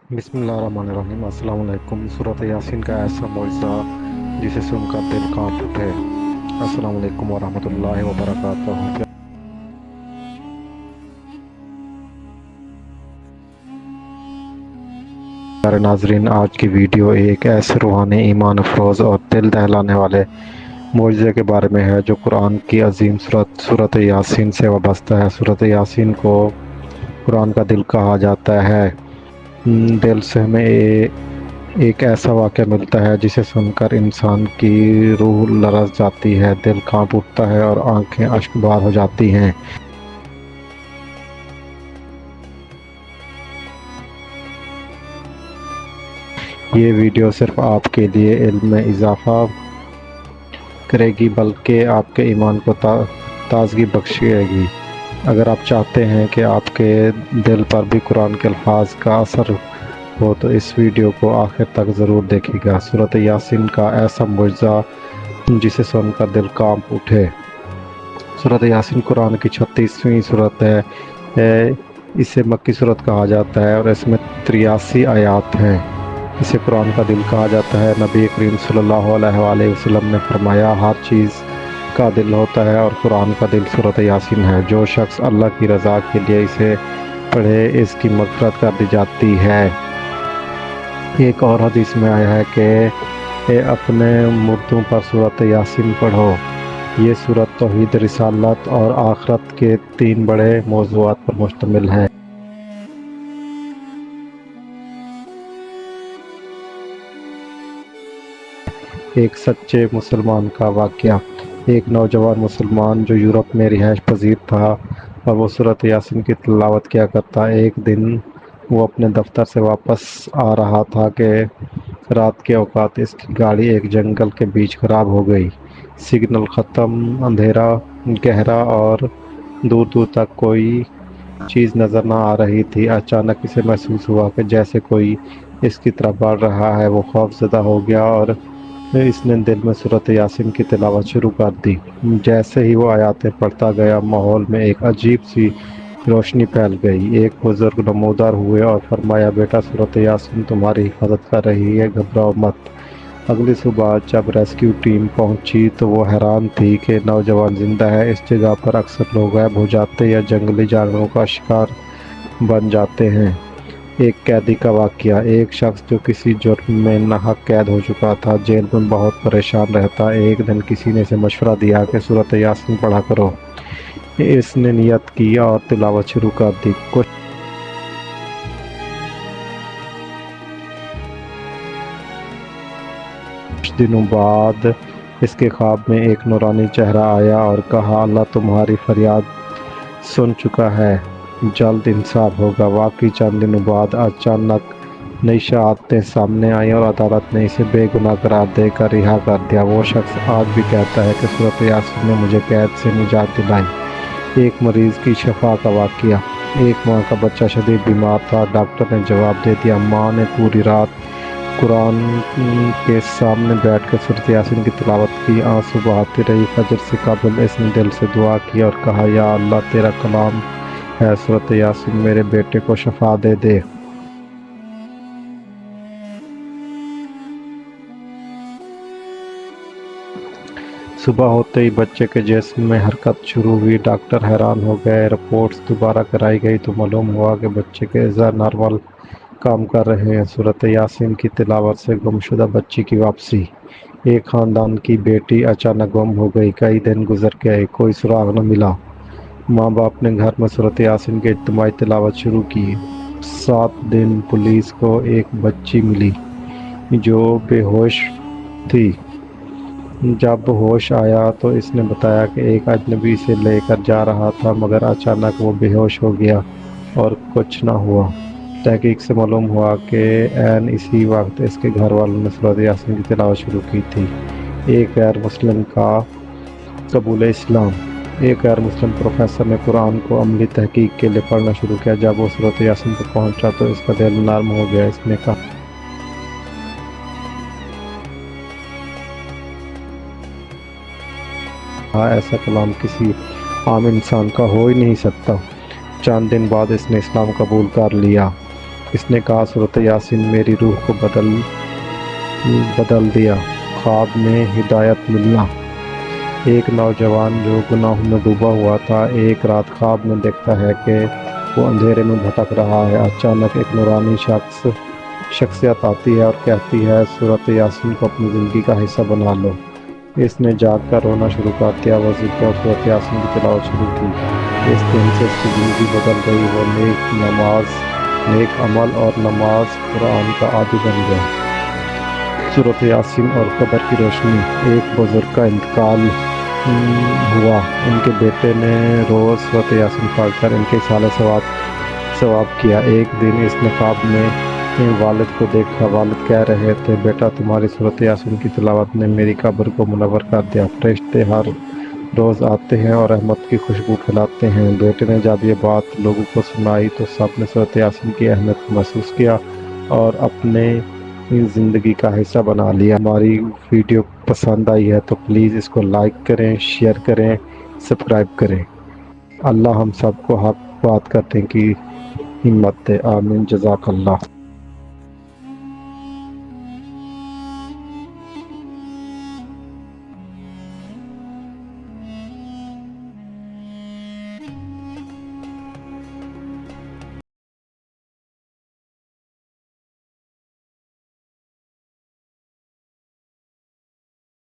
بسم اللہ الرحمن الرحیم۔ السلام علیکم۔ سورۃ یاسین کا ایسا معجزہ جسے سن کر دل کانپ اٹھے۔ السلام علیکم ورحمۃ اللہ وبرکاتہ۔ پیارے ناظرین، آج کی ویڈیو ایک ایسے روحانی، ایمان افروز اور دل دہلانے والے معجزے کے بارے میں ہے جو قرآن کی عظیم سورۃ یاسین سے وابستہ ہے۔ سورۃ یاسین کو قرآن کا دل کہا جاتا ہے۔ دل سے ہمیں ایک ایسا واقعہ ملتا ہے جسے سن کر انسان کی روح لرز جاتی ہے، دل کانپ اٹھتا ہے اور آنکھیں اشک بار ہو جاتی ہیں۔ یہ ویڈیو صرف آپ کے لیے علم میں اضافہ کرے گی بلکہ آپ کے ایمان کو تازگی بخشے گی۔ اگر آپ چاہتے ہیں کہ آپ کے دل پر بھی قرآن کے الفاظ کا اثر ہو تو اس ویڈیو کو آخر تک ضرور دیکھیے گا۔ سورۃ یاسین کا ایسا معجزہ جسے سن کر دل کانپ اٹھے۔ سورۃ یاسین قرآن کی 36ویں سورت ہے۔ اسے مکی سورت کہا جاتا ہے اور اس میں 83 آیات ہیں۔ اسے قرآن کا دل کہا جاتا ہے۔ نبی کریم صلی اللہ علیہ وآلہ وسلم نے فرمایا، ہر چیز کا دل ہوتا ہے اور قرآن کا دل سورۃ یاسین ہے۔ جو شخص اللہ کی رضا کے لیے اسے پڑھے اس کی مغفرت کر دی جاتی ہے۔ ایک اور حدیث میں آیا ہے کہ اپنے مردوں پر سورۃ یاسین پڑھو۔ یہ سورت توحید، رسالت اور آخرت کے 3 بڑے موضوعات پر مشتمل ہے۔ ایک سچے مسلمان کا واقعہ۔ ایک نوجوان مسلمان جو یورپ میں رہائش پذیر تھا اور وہ سورۃ یاسین کی تلاوت کیا کرتا۔ ایک دن وہ اپنے دفتر سے واپس آ رہا تھا کہ رات کے اوقات اس کی گاڑی ایک جنگل کے بیچ خراب ہو گئی۔ سگنل ختم، اندھیرا گہرا اور دور دور تک کوئی چیز نظر نہ آ رہی تھی۔ اچانک اسے محسوس ہوا کہ جیسے کوئی اس کی طرف بڑھ رہا ہے۔ وہ خوف زدہ ہو گیا اور اس نے دل میں سورۃ یاسین کی تلاوت شروع کر دی۔ جیسے ہی وہ آیاتیں پڑھتا گیا، ماحول میں ایک عجیب سی روشنی پھیل گئی۔ ایک بزرگ نمودار ہوئے اور فرمایا، بیٹا سورۃ یاسین تمہاری حفاظت کر رہی ہے، گھبراؤ مت۔ اگلی صبح جب ریسکیو ٹیم پہنچی تو وہ حیران تھی کہ نوجوان زندہ ہے۔ اس جگہ پر اکثر لوگ غائب ہو جاتے یا جنگلی جانوروں کا شکار بن جاتے ہیں۔ ایک قیدی کا واقعہ۔ ایک شخص جو کسی جرم میں ناحق قید ہو چکا تھا، جیل میں بہت پریشان رہتا۔ ایک دن کسی نے اسے مشورہ دیا کہ سورۃ یاسین پڑھا کرو۔ اس نے نیت کی اور تلاوت شروع کر دی۔ کچھ دنوں بعد اس کے خواب میں ایک نورانی چہرہ آیا اور کہا، اللہ تمہاری فریاد سن چکا ہے، جلد انصاف ہوگا۔ واقعی چند دنوں بعد اچانک نئی شہادتیں سامنے آئیں اور عدالت نے اسے بے گناہ قرار دے کر رہا کر دیا۔ وہ شخص آج بھی کہتا ہے کہ سورۃ یاسین نے مجھے قید سے نجات دلائی۔ ایک مریض کی شفا کا واقعہ۔ ایک ماں کا بچہ شدید بیمار تھا۔ ڈاکٹر نے جواب دے دیا۔ ماں نے پوری رات قرآن کے سامنے بیٹھ کر سورۃ یاسین کی تلاوت کی۔ آنسو بہاتی رہی۔ فجر سے قبل اس نے دل سے دعا کی اور کہا، یا اللہ تیرا کلام ہے، سورۃ یاسین میرے بیٹے کو شفا دے دے۔ صبح ہوتے ہی بچے کے جسم میں حرکت شروع ہوئی۔ ڈاکٹر حیران ہو گئے۔ رپورٹس دوبارہ کرائی گئی تو معلوم ہوا کہ بچے کے اعضاء نارمل کام کر رہے ہیں۔ سورۃ یاسین کی تلاوت سے گمشدہ بچی کی واپسی۔ ایک خاندان کی بیٹی اچانک گم ہو گئی۔ کئی دن گزر گئے، کوئی سراغ نہ ملا۔ ماں باپ نے گھر میں سورۃ یاسین کی اجتماعی تلاوت شروع کی۔ 7 دن پولیس کو ایک بچی ملی جو بے ہوش تھی۔ جب ہوش آیا تو اس نے بتایا کہ ایک اجنبی اسے لے کر جا رہا تھا، مگر اچانک وہ بے ہوش ہو گیا اور کچھ نہ ہوا۔ تحقیق سے معلوم ہوا کہ عین اسی وقت اس کے گھر والوں نے سورۃ یاسین کی تلاوت شروع کی تھی۔ ایک غیر مسلم کا قبول اسلام۔ ایک غیر مسلم پروفیسر نے قرآن کو عملی تحقیق کے لیے پڑھنا شروع کیا۔ جب وہ سورۃ یاسین پر پہنچا تو اس کا دل نرم ہو گیا۔ اس نے کہا، ایسا کلام کسی عام انسان کا ہو ہی نہیں سکتا۔ چند دن بعد اس نے اسلام قبول کر لیا۔ اس نے کہا صورت یاسین میری روح کو بدل دیا، خواب میں ہدایت ملنا۔ ایک نوجوان جو گناہوں میں ڈوبا ہوا تھا ایک رات خواب میں دیکھتا ہے کہ وہ اندھیرے میں بھٹک رہا ہے۔ اچانک ایک نورانی شخصیت آتی ہے اور کہتی ہے صورت یاسین کو اپنی زندگی کا حصہ بنا لو۔ اس نے جاگ کر رونا شروع کر دیا، وظیفے اور صورت یاسین کی تلاوت شروع کی۔ اس دن سے اس کی زندگی بدل گئی، وہ نیک عمل اور نماز قرآن کا عادی بن گیا۔ صورت یاسین اور قبر کی روشنی۔ ایک بزرگ کا انتقال ہوا، ان کے بیٹے نے روز صورت یاسین پڑھ کر ان کے سال ثواب کیا۔ ایک دن اس نے خواب میں والد کو دیکھا، والد کہہ رہے تھے بیٹا تمہاری صورت یاسین کی تلاوت نے میری قبر کو منور کر دیا، فرشتے ہر روز آتے ہیں اور رحمت کی خوشبو پھیلاتے ہیں۔ بیٹے نے جب یہ بات لوگوں کو سنائی تو سب نے صورت یاسین کی اہمیت کو محسوس کیا اور اپنے زندگی کا حصہ بنا لیا۔ ہماری ویڈیو پسند آئی ہے تو پلیز اس کو لائک کریں، شیئر کریں، سبسکرائب کریں۔ اللہ ہم سب کو حق بات کرنے کی ہمت دے، آمین، جزاک اللہ۔